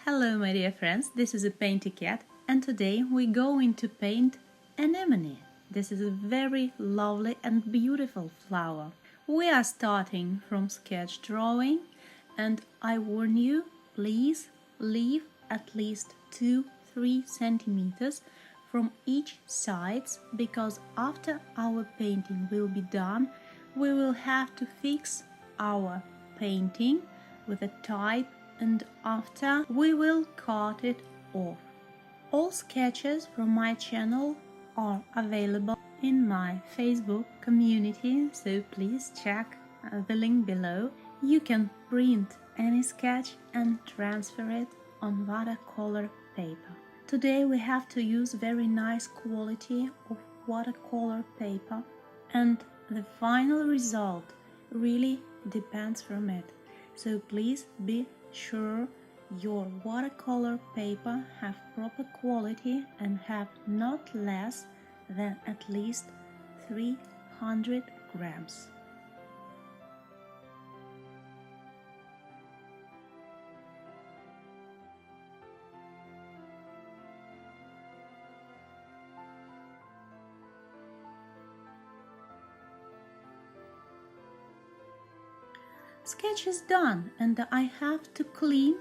Hello my dear friends, this is a PaintyKat and today we're going to paint Anemone. This is a very lovely and beautiful flower. We are starting from sketch drawing and I warn you, please leave at least 2-3 centimeters from each sides because after our painting will be done, we will have to fix our painting with a type and after we will cut it off. All sketches from my channel are available in my Facebook community, so please check the link below. You can print any sketch and transfer it on watercolor paper. Today we have to use very nice quality of watercolor paper and the final result really depends from it. So please be sure your watercolor paper have proper quality and have not less than at least 300 grams. Sketch is done and I have to clean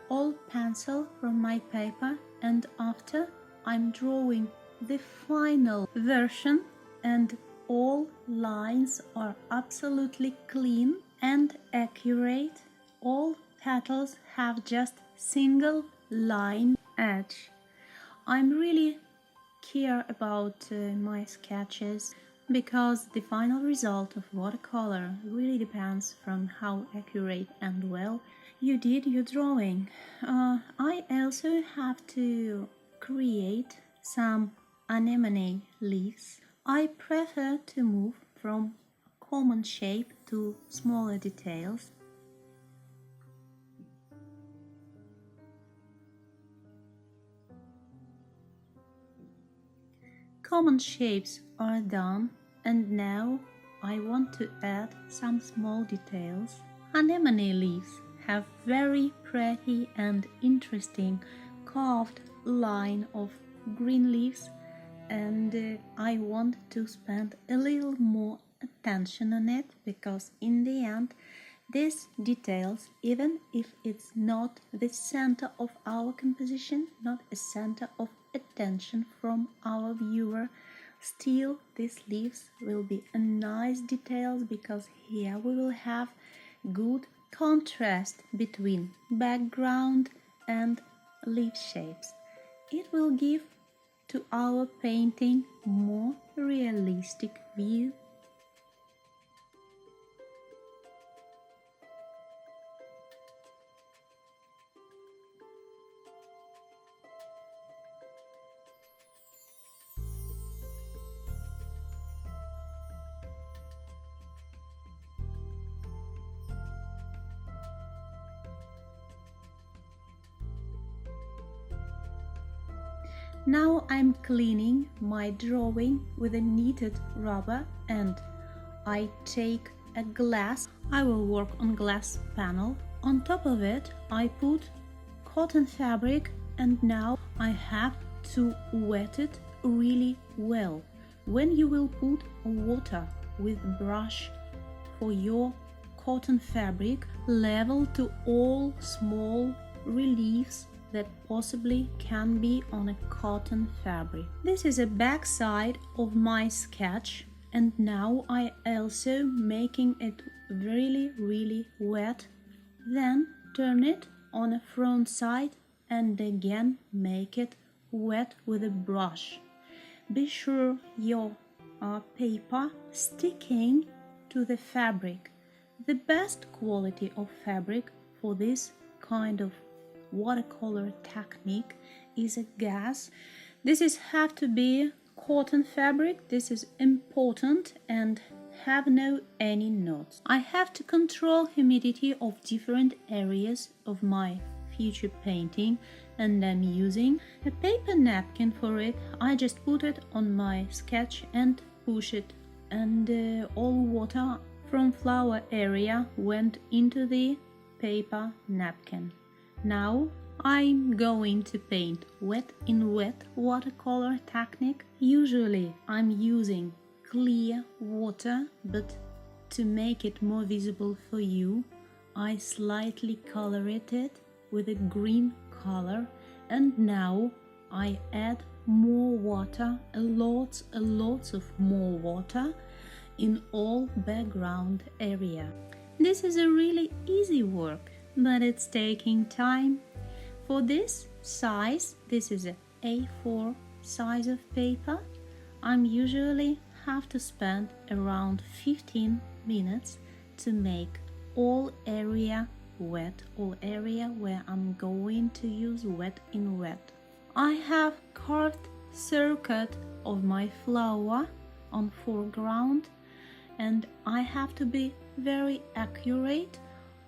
all pencil from my paper and after I'm drawing the final version and all lines are absolutely clean and accurate. All petals have just single line edge. I'm really care about my sketches because the final result of watercolor really depends from how accurate and well you did your drawing. I also have to create some anemone leaves. I prefer to move from common shape to smaller details. Common shapes are done and now I want to add some small details. Anemone leaves have very pretty and interesting carved line of green leaves and I want to spend a little more attention on it because in the end these details, even if it's not the center of our composition, not a center of attention from our viewer, still these leaves will be a nice details because here we will have good contrast between background and leaf shapes. It will give to our painting more realistic view. Now I'm cleaning my drawing with a kneaded rubber and I take a glass. I will work on glass panel. On top of it I put cotton fabric and now I have to wet it really well. When you will put water with brush for your cotton fabric, level to all small reliefs that possibly can be on a cotton fabric. This is a back side of my sketch and now I also making it really wet, then turn it on a front side and again make it wet with a brush. Be sure your paper sticking to the fabric. The best quality of fabric for this kind of watercolor technique is a gauze. This have to be cotton fabric. This is important and have no any knots. I have to control humidity of different areas of my future painting and I'm using a paper napkin for it. I just put it on my sketch and push it and all water from flower area went into the paper napkin. Now I'm going to paint wet in wet watercolor technique. Usually I'm using clear water, but to make it more visible for you, I slightly colored it with a green color, and now I add more water, a lots of more water in all background area. This is a really easy work, but it's taking time. For this size, this is a A4 size of paper, I'm usually have to spend around 15 minutes to make all area wet, all area where I'm going to use wet in wet. I have carved circuit of my flower on foreground, and I have to be very accurate.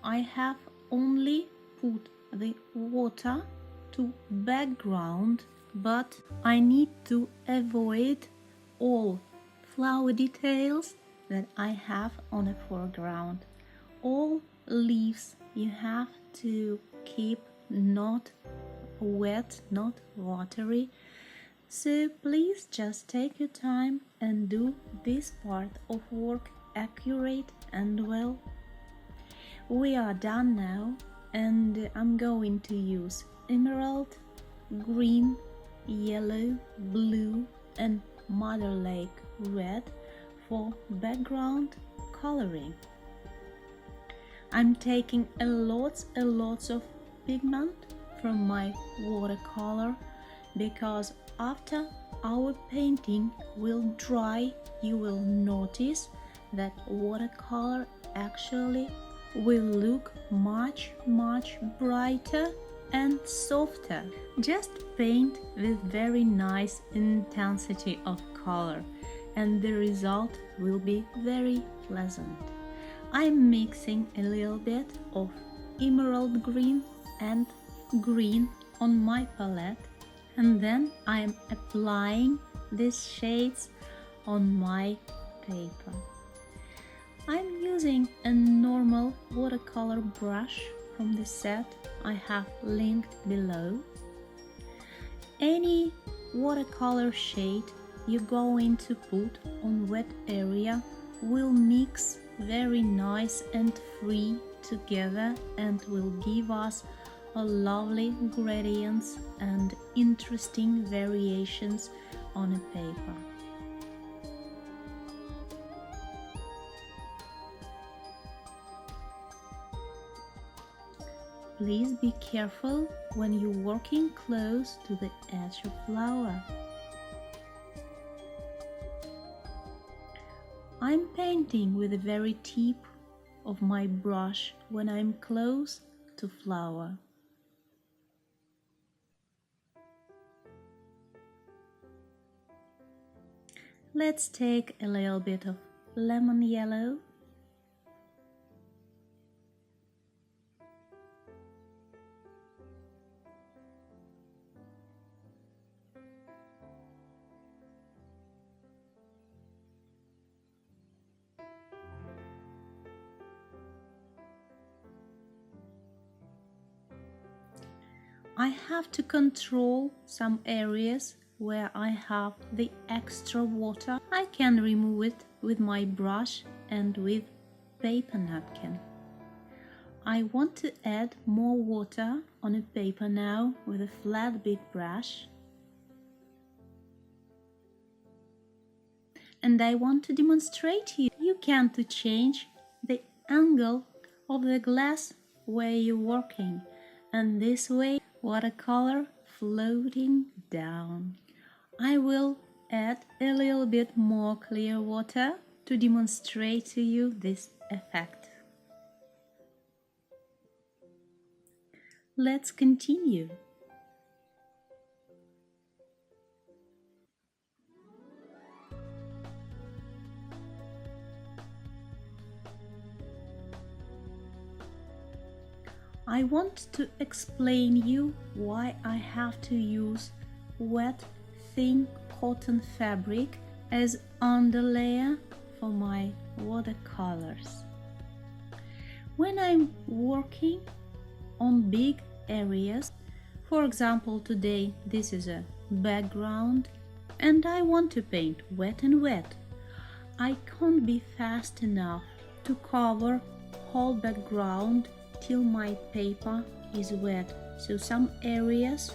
I have only put the water to background, but I need to avoid all flower details that I have on the foreground. All leaves you have to keep not wet, not watery. So please just take your time and do this part of work accurate and well. We are done now, and I'm going to use emerald, green, yellow, blue and Mother Lake red for background coloring. I'm taking a lots of pigment from my watercolor, because after our painting will dry, you will notice that watercolor actually will look much brighter and softer. Just paint with very nice intensity of color, and the result will be very pleasant. I'm mixing a little bit of emerald green and green on my palette, and then I'm applying these shades on my paper. I'm using a normal watercolor brush from the set I have linked below. Any watercolor shade you're going to put on wet area will mix very nice and free together and will give us a lovely gradients and interesting variations on a paper. Please be careful when you're working close to the edge of flower. I'm painting with the very tip of my brush when I'm close to flower. Let's take a little bit of lemon yellow. I have to control some areas where I have the extra water. I can remove it with my brush and with paper napkin. I want to add more water on a paper now with a flat big brush. And I want to demonstrate to you. You can change the angle of the glass where you're working, and this way watercolor floating down. I will add a little bit more clear water to demonstrate to you this effect. Let's continue. I want to explain you why I have to use wet, thin cotton fabric as underlayer for my watercolors. When I'm working on big areas, For example, today this is a background and I want to paint wet and wet. I can't be fast enough to cover whole background till my paper is wet, so some areas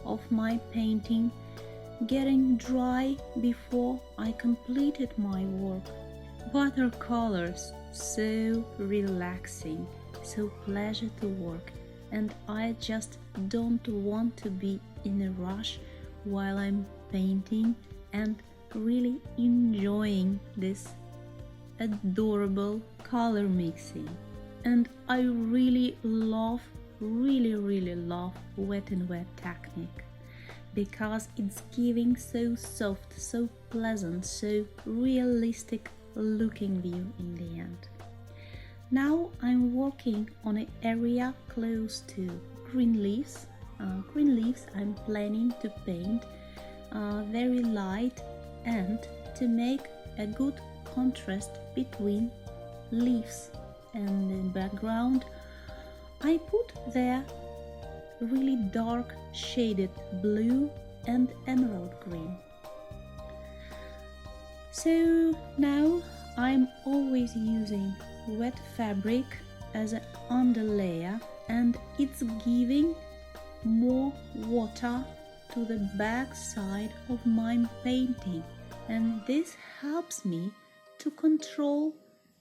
of my painting getting dry before I completed my work. Watercolors, so relaxing, so pleasure to work, and I just don't want to be in a rush while I'm painting and really enjoying this adorable color mixing. And I really love wet and wet technique because it's giving so soft, so pleasant, so realistic looking view in the end. Now I'm working on an area close to green leaves. I'm planning to paint very light and to make a good contrast between leaves and the background. I put there really dark shaded blue and emerald green. So now I'm always using wet fabric as an underlayer, and it's giving more water to the back side of my painting, and this helps me to control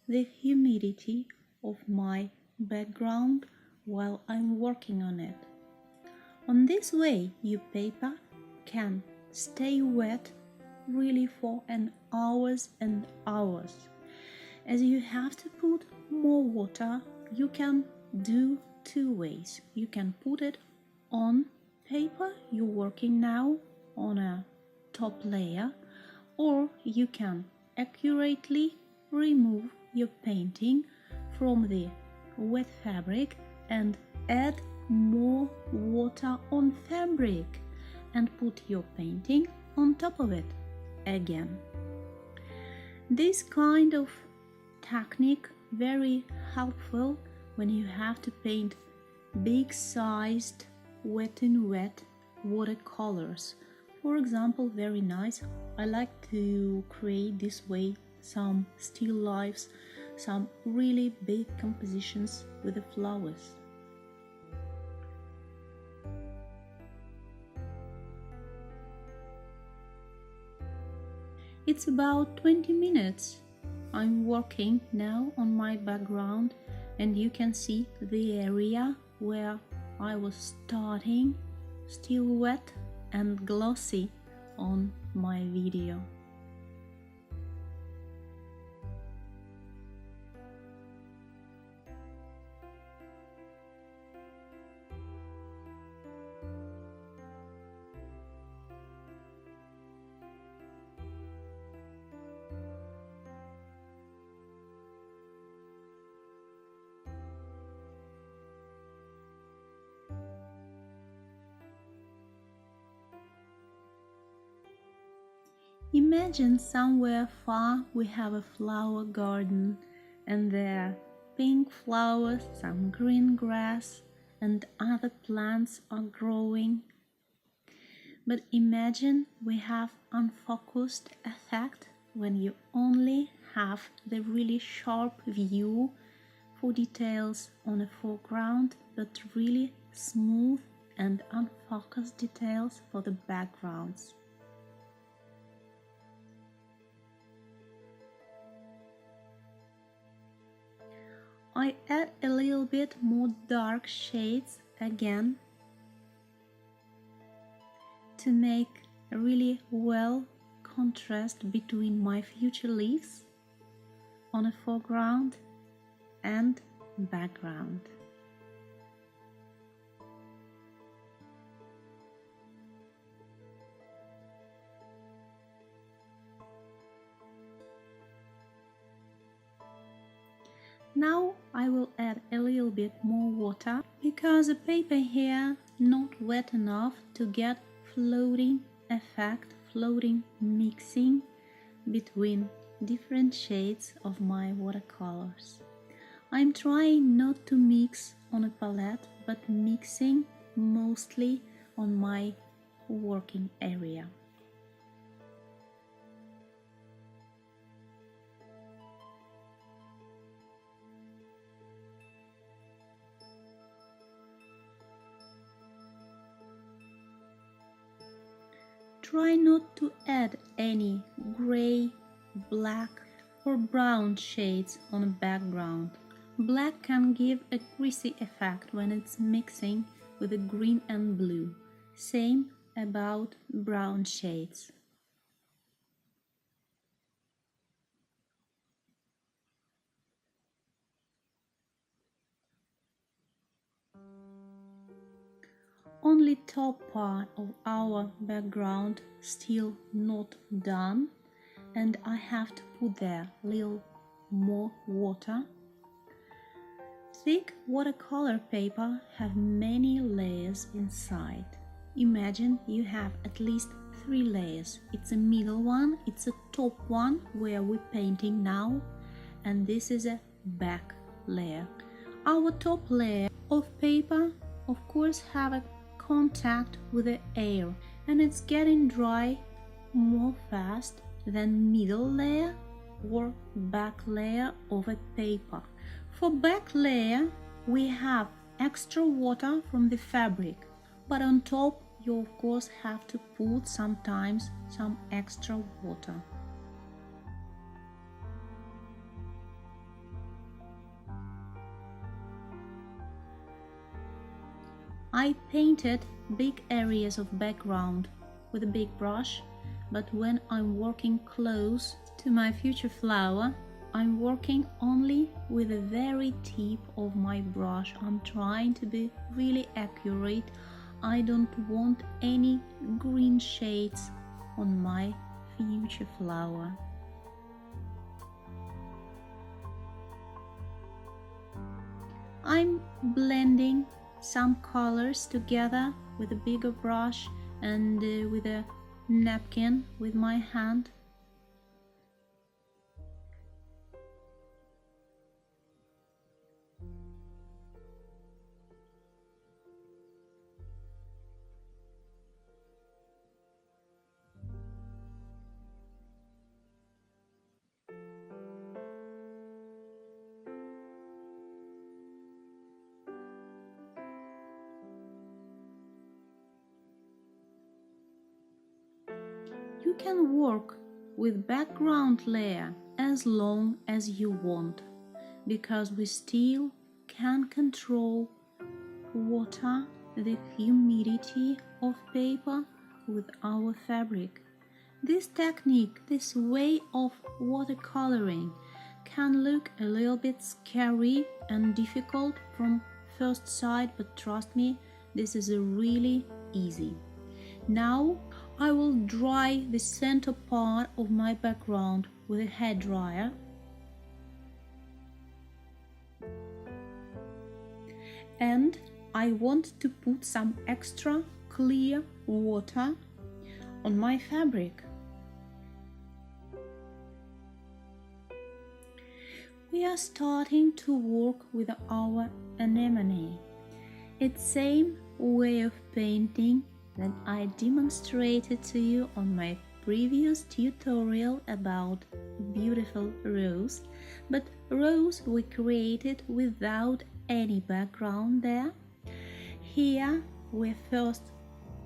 the humidity of my background while I'm working on it. On this way, your paper can stay wet really for an hours and hours. As you have to put more water, you can do two ways. You can put it on paper you're working now on a top layer, or you can accurately remove your painting from the wet fabric and add more water on fabric and put your painting on top of it again. This kind of technique very helpful when you have to paint big sized wet and wet watercolors. For example, very nice. I like to create this way some still lifes, some really big compositions with the flowers. It's about 20 minutes. I'm working now on my background, and you can see the area where I was starting still wet and glossy on my video. Imagine somewhere far we have a flower garden, and there are pink flowers, some green grass, and other plants are growing. But imagine we have unfocused effect when you only have the really sharp view for details on a foreground, but really smooth and unfocused details for the backgrounds. I add a little bit more dark shades again to make a really well contrast between my future leaves on a foreground and background. Now I will add a little bit more water because the paper here not wet enough to get floating effect, floating mixing between different shades of my watercolors. I'm trying not to mix on a palette, but mixing mostly on my working area. Try not to add any gray, black or brown shades on a background. Black can give a greasy effect when it's mixing with the green and blue. Same about brown shades. Only top part of our background still not done, and I have to put there a little more water. Thick watercolor paper have many layers inside. Imagine you have at least 3 layers. It's a middle one, it's a top one where we're painting now, and this is a back layer. Our top layer of paper, of course, have a contact with the air, and it's getting dry more fast than middle layer or back layer of a paper. For back layer, we have extra water from the fabric, but on top you of course have to put sometimes some extra water. I painted big areas of background with a big brush, but when I'm working close to my future flower, I'm working only with the very tip of my brush. I'm trying to be really accurate. I don't want any green shades on my future flower. I'm blending some colors together with a bigger brush and with a napkin with my hand. You can work with background layer as long as you want, because we still can control water, the humidity of paper with our fabric. This technique, this way of watercoloring can look a little bit scary and difficult from first sight, but trust me, this is really easy. Now I will dry the center part of my background with a hairdryer. And I want to put some extra clear water on my fabric. We are starting to work with our anemone. It's same way of painting that I demonstrated to you on my previous tutorial about beautiful rose, but rose we created without any background there. Here we first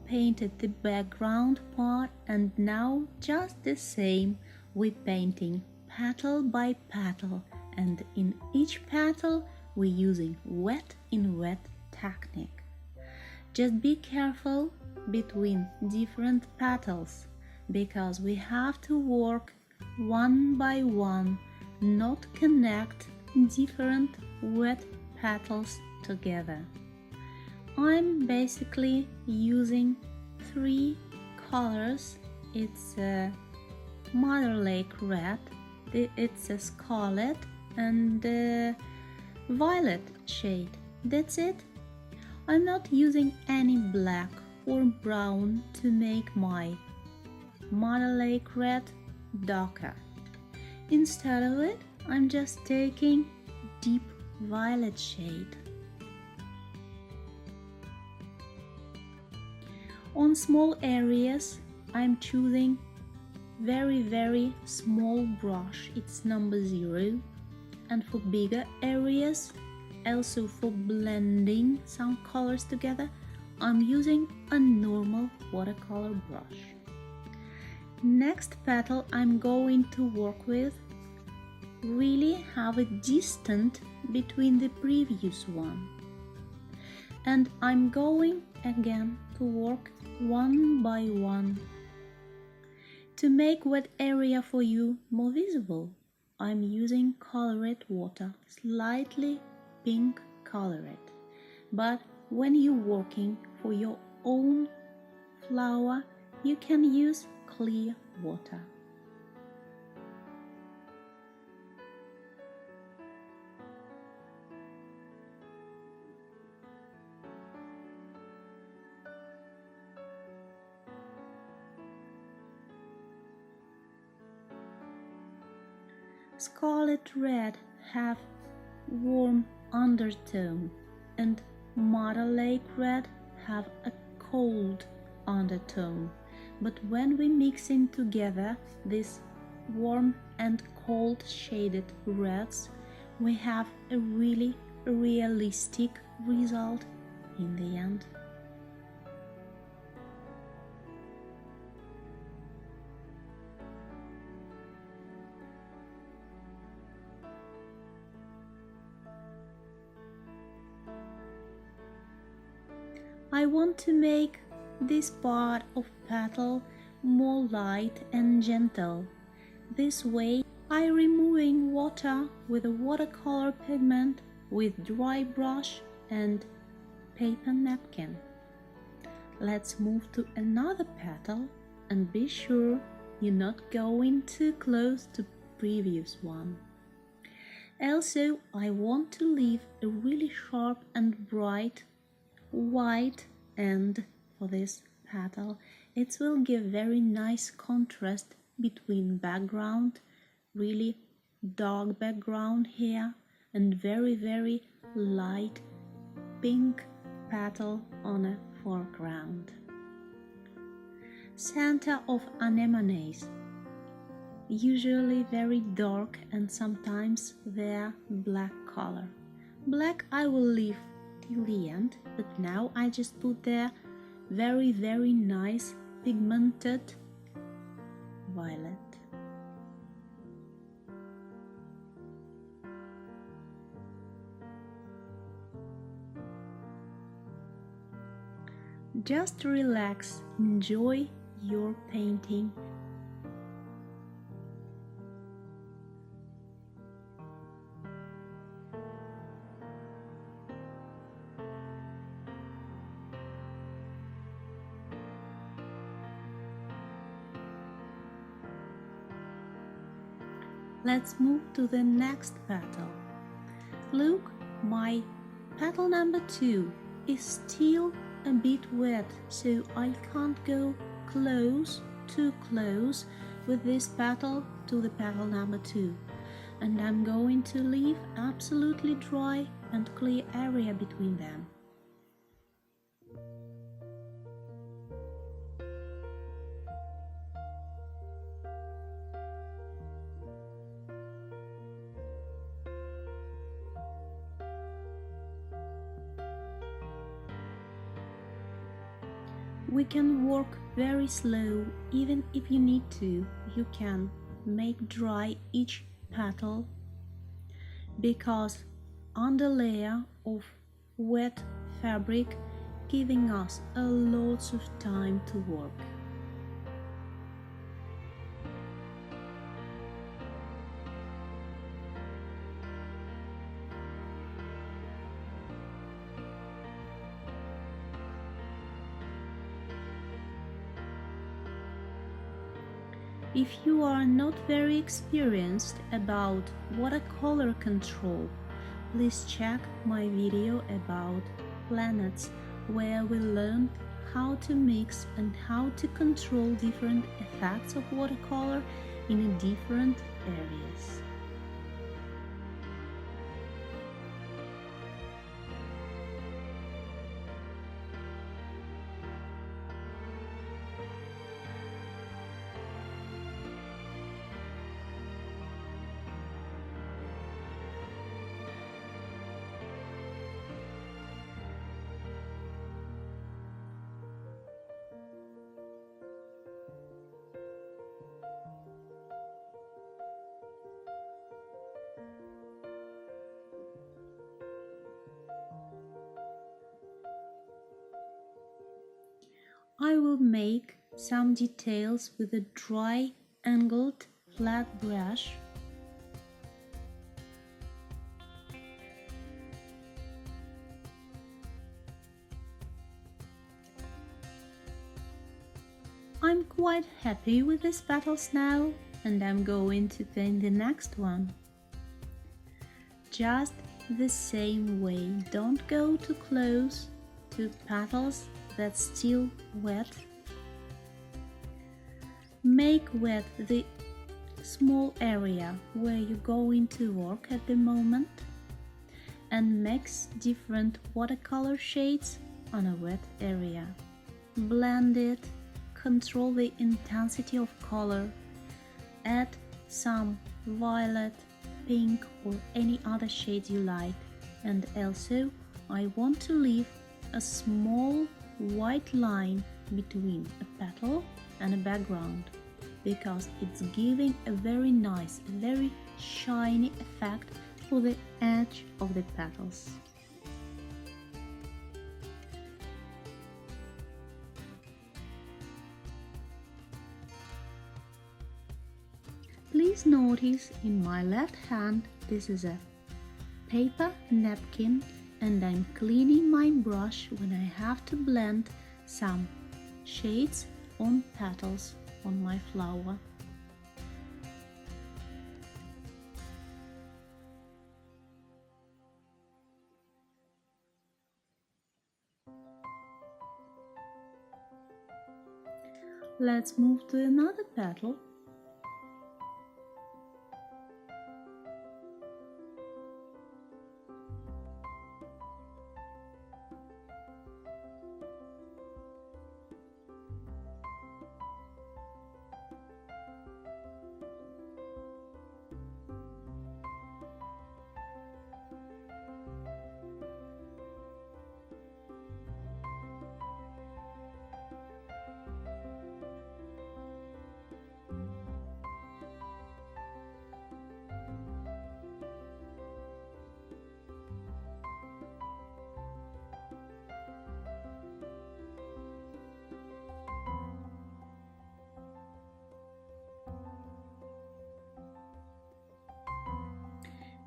painted the background part, and now just the same we're painting petal by petal, and in each petal we're using wet in wet technique. Just be careful between different petals, because we have to work one by one, not connect different wet petals together. I'm basically using 3 colors. It's a Mother Lake Red, it's a Scarlet, and a Violet shade. That's it. I'm not using any black or brown to make my Mother Lake Red darker. Instead of it, I'm just taking deep violet shade. On small areas, I'm choosing very small brush, it's number 0. And for bigger areas, also for blending some colors together, I'm using a normal watercolor brush. Next petal I'm going to work with really have a distance between the previous one. And I'm going again to work one by one. To make wet area for you more visible, I'm using colored water, slightly pink colored. But when you're working for your own flower, you can use clear water. Scarlet red have warm undertone and Mother Lake red have a cold undertone. But when we mix in together these warm and cold shaded reds, we have a really realistic result in the end. I want to make this part of petal more light and gentle. This way, I'm removing water with a watercolor pigment with dry brush and paper napkin. Let's move to another petal and be sure you're not going too close to previous one. Also, I want to leave a really sharp and bright white end for this petal. It will give very nice contrast between background, really dark background here, and very light pink petal on a foreground. Center of anemones, usually very dark and sometimes they're black color. Black I will leave till the end, but now I just put there very nice pigmented violet. Just relax, enjoy your painting. Let's move to the next petal. Look, my petal number 2 is still a bit wet, so I can't go too close with this petal to the petal number 2. And I'm going to leave absolutely dry and clear area between them. We can work very slow, even if you need to. You can make dry each petal because underlayer of wet fabric giving us a lot of time to work. If you are not very experienced about watercolor control, please check my video about planets where we learn how to mix and how to control different effects of watercolor in different areas. I will make some details with a dry, angled, flat brush. I'm quite happy with these petals now, and I'm going to paint the next one. Just the same way, don't go too close to petals that's still wet. Make wet the small area where you're going to work at the moment, and mix different watercolor shades on a wet area. Blend it. Control the intensity of color, add some violet, pink or any other shade you like, and also I want to leave a small white line between a petal and a background because it's giving a very nice, very shiny effect for the edge of the petals. Please notice in my left hand this is a paper napkin, and I'm cleaning my brush when I have to blend some shades on petals on my flower. Let's move to another petal.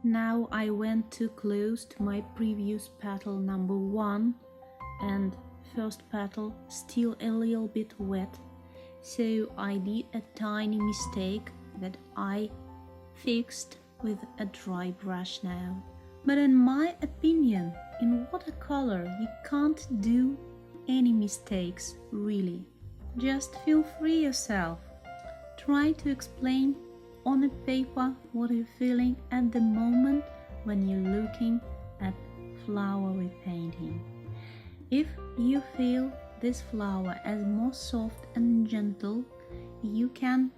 Now I went too close to my previous petal number 1, and first petal still a little bit wet, so I did a tiny mistake that I fixed with a dry brush now. But in my opinion, in watercolor you can't do any mistakes, really. Just feel free yourself. Try to explain on a paper what you're feeling at the moment when you're looking at flower with painting. If you feel this flower as more soft and gentle, you can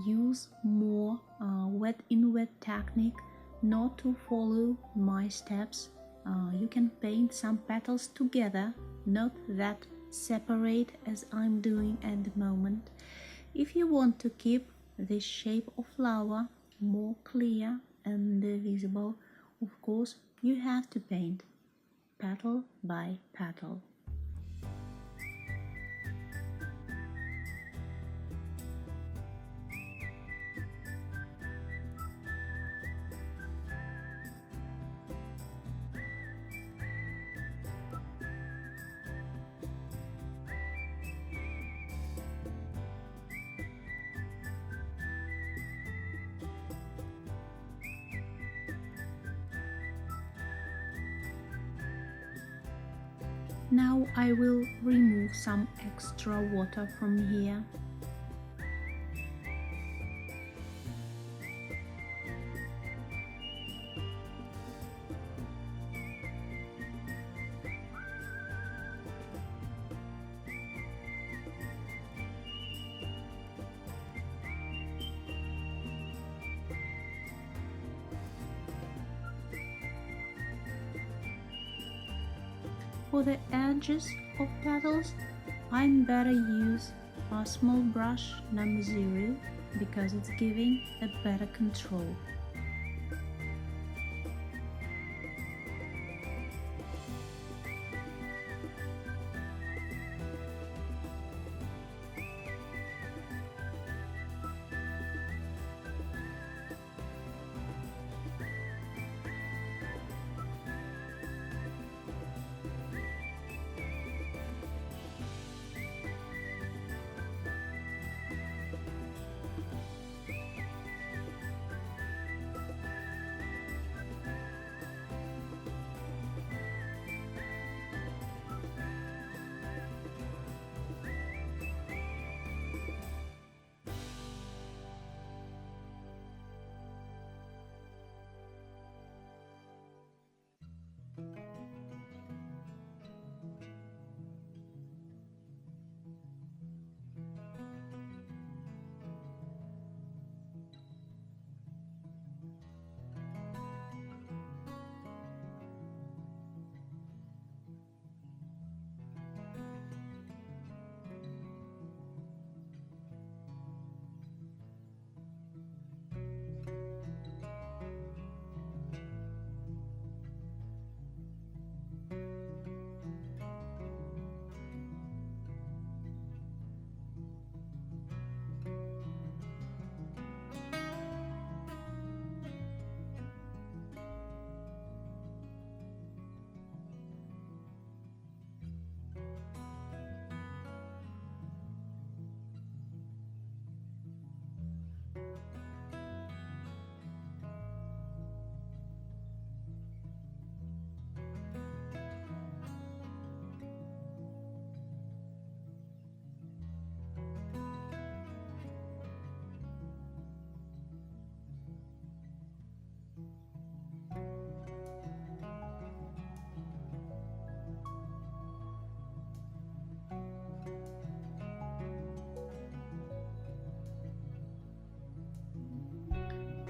use more wet in wet technique, not to follow my steps. You can paint some petals together, not that separate as I'm doing at the moment. If you want to keep this shape of flower more clear and visible, of course you have to paint petal by petal. Now I will remove some extra water from here. For the edges of petals, I'm better use a small brush number 0 because it's giving a better control.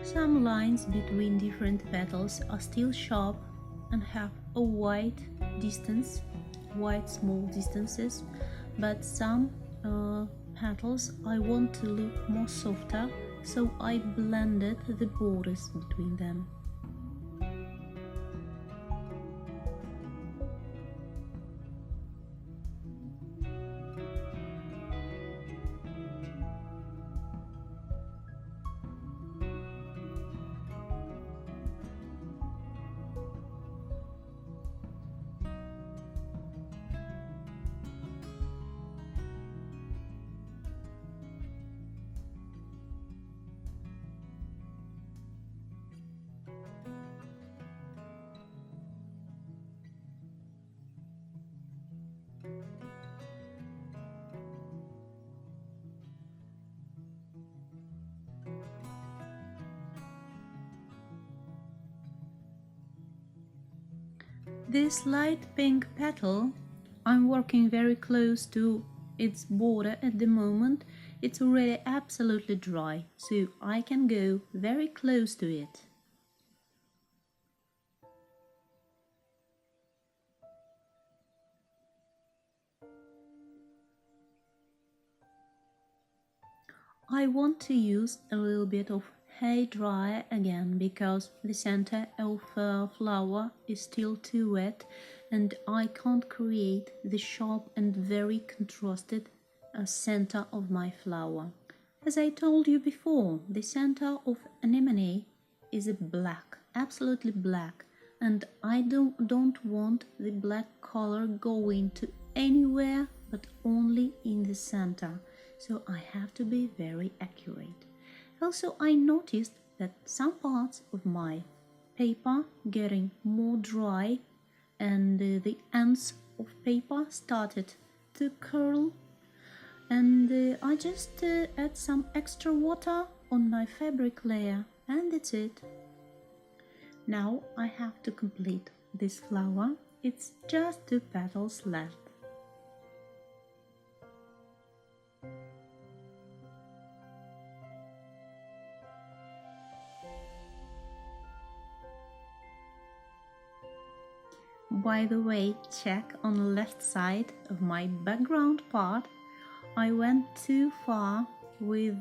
Some lines between different petals are still sharp and have a wide distance, wide small distances, but some petals I want to look more softer, so I blended the borders between them. This light pink petal, I'm working very close to its border at the moment. It's already absolutely dry, so I can go very close to it. I want to use a little bit of hair dryer again because the center of flower is still too wet and I can't create the sharp and very contrasted center of my flower. As I told you before, the center of Anemone is black, absolutely black, and I don't want the black color going to anywhere but only in the center, so I have to be very accurate. Also, I noticed that some parts of my paper getting more dry and the ends of paper started to curl, and I just add some extra water on my fabric layer and that's it. Now I have to complete this flower. It's just 2 petals left. By the way, check on the left side of my background part. I went too far with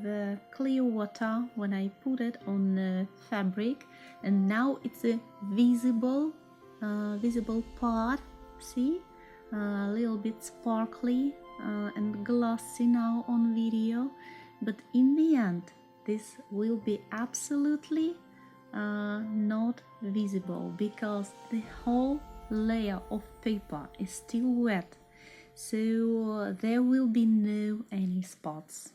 clear water when I put it on the fabric, and now it's a visible part. See, a little bit sparkly and glossy now on video, but in the end this will be absolutely not visible because the whole layer of paper is still wet, so there will be no any spots.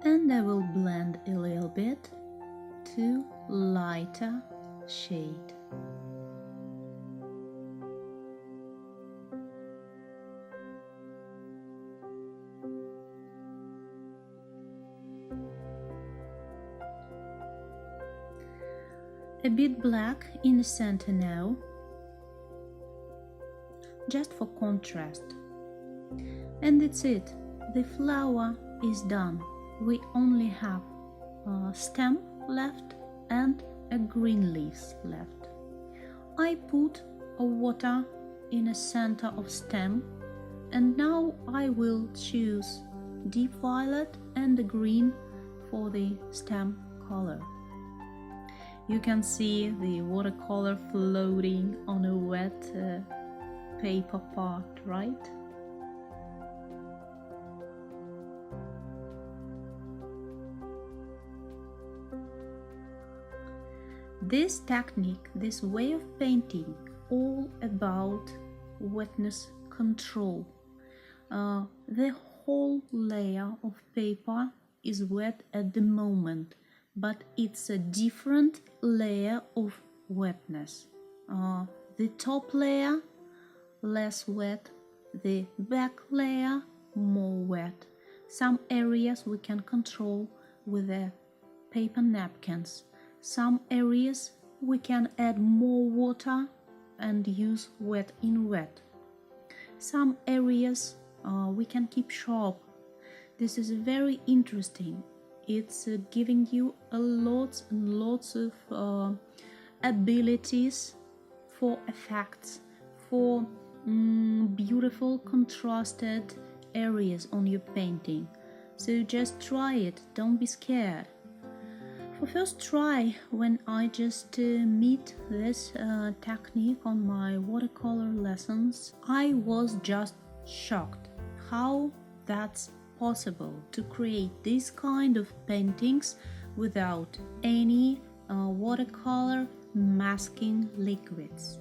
And I will blend a little bit to lighter shade. A bit black in the center now, just for contrast. And that's it, the flower is done. We only have a stem left and a green leaves left. I put a water in the center of stem, and now I will choose deep violet and the green for the stem color. You can see the watercolor floating on a wet paper part, right? This technique, this way of painting, all about wetness control. The whole layer of paper is wet at the moment, but it's a different layer of wetness. The top layer less wet, the back layer more wet. Some areas we can control with the paper napkins. Some areas we can add more water and use wet in wet. Some areas we can keep sharp. This is very interesting. It's giving you lots and lots of abilities for effects, for beautiful contrasted areas on your painting. So just try it, don't be scared. For first try, when I just meet this technique on my watercolor lessons, I was just shocked how that's possible to create this kind of paintings without any watercolor masking liquids.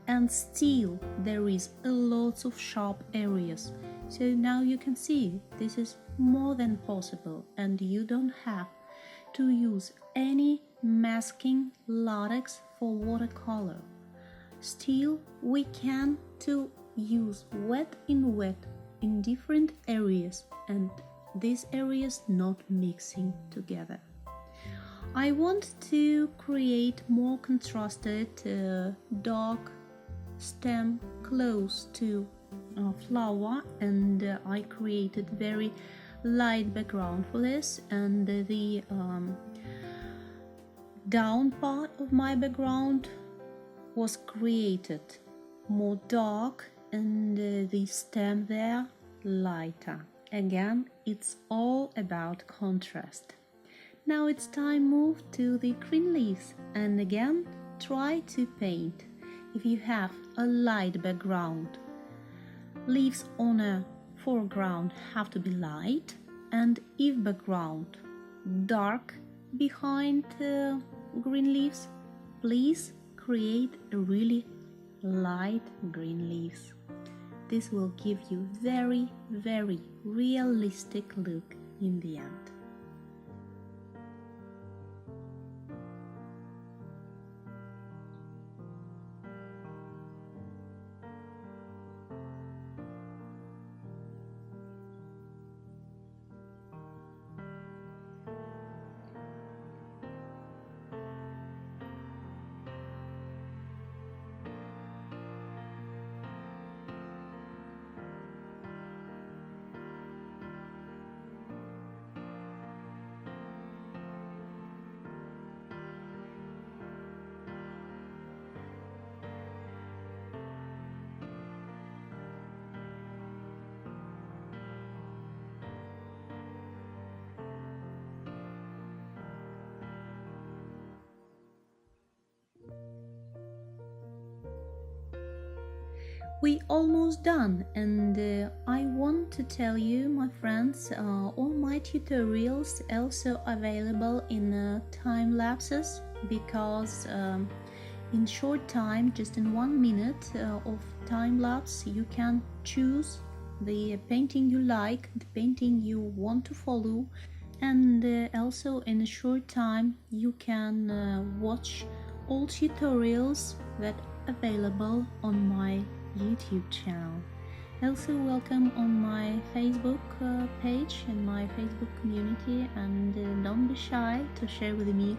And still there is a lot of sharp areas. So now you can see this is more than possible, and you don't have to use any masking latex for watercolor. Still we can to use wet in wet in different areas, and these areas not mixing together. I want to create more contrasted dark stem close to flower, and I created very light background for this, and the down part of my background was created more dark, and the stem there lighter. Again, it's all about contrast. Now it's time move to the green leaves, and again try to paint. If you have a light background, leaves on a foreground have to be light, and if background dark behind green leaves, please create a really light green leaves. This will give you very, very realistic look in the end. We almost done, and I want to tell you, my friends, all my tutorials also available in time lapses, because in short time, just in 1 minute of time lapse, you can choose the painting you like, the painting you want to follow, and also in a short time you can watch all tutorials that available on my YouTube channel. Also welcome on my Facebook page and my Facebook community, and don't be shy to share with me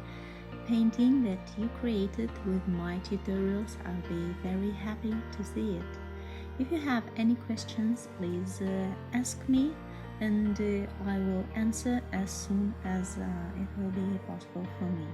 painting that you created with my tutorials. I'll be very happy to see it. If you have any questions, please ask me, and I will answer as soon as it will be possible for me.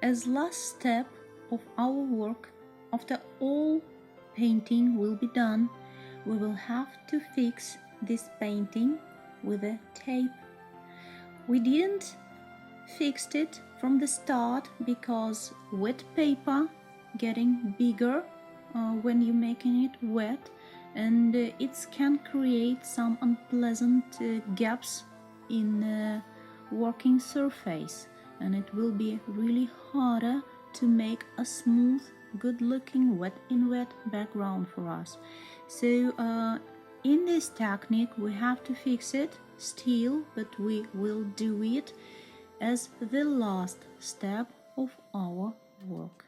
as last step of our work, after all painting will be done, we will have to fix this painting with a tape. We didn't fix it from the start because wet paper getting bigger when you're making it wet, and it can create some unpleasant gaps in working surface, and it will be really harder to make a smooth, good looking wet background for us. So in this technique we have to fix it still, but we will do it as the last step of our work.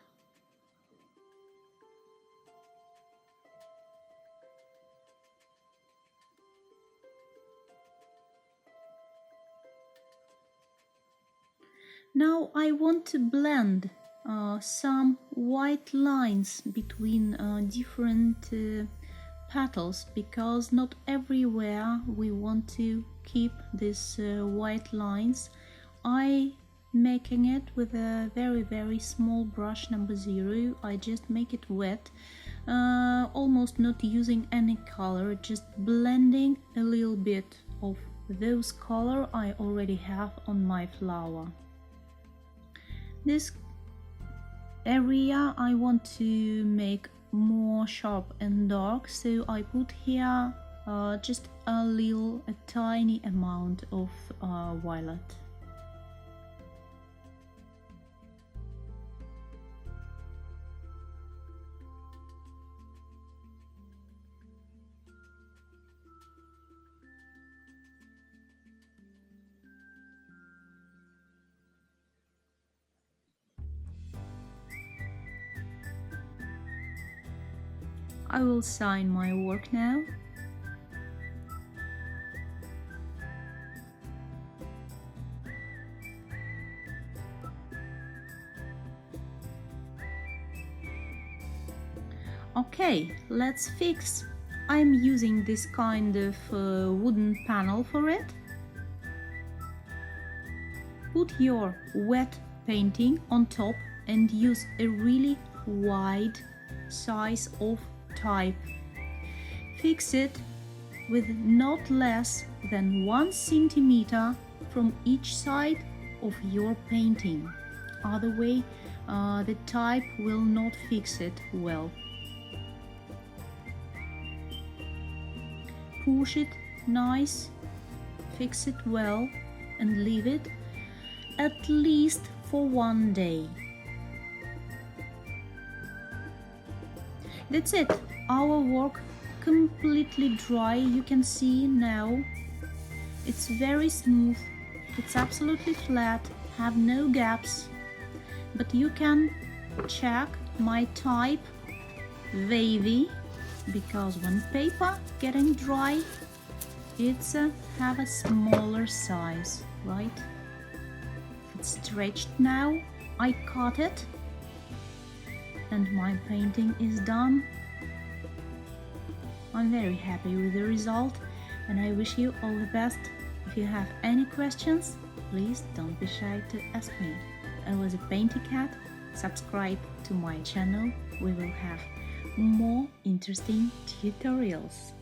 Now I want to blend some white lines between different petals, because not everywhere we want to keep these white lines. I making it with a very small brush number 0. I just make it wet, almost not using any color, just blending a little bit of those color I already have on my flower. This area I want to make more sharp and dark, so I put here just a tiny amount of violet. I will sign my work now. Okay, let's fix. I'm using this kind of wooden panel for it. Put your wet painting on top and use a really wide size of type. Fix it with not less than 1 centimeter from each side of your painting. Other way, the type will not fix it well. Push it nice, fix it well, and leave it at least for 1 day. That's it. Our work completely dry. You can see now it's very smooth, it's absolutely flat, have no gaps, but you can check my type wavy, because when paper getting dry it's have a smaller size, right? It's stretched now. I cut it and my painting is done. I'm very happy with the result and I wish you all the best. If you have any questions, please don't be shy to ask me. I was a PaintyKat. Subscribe to my channel. We will have more interesting tutorials.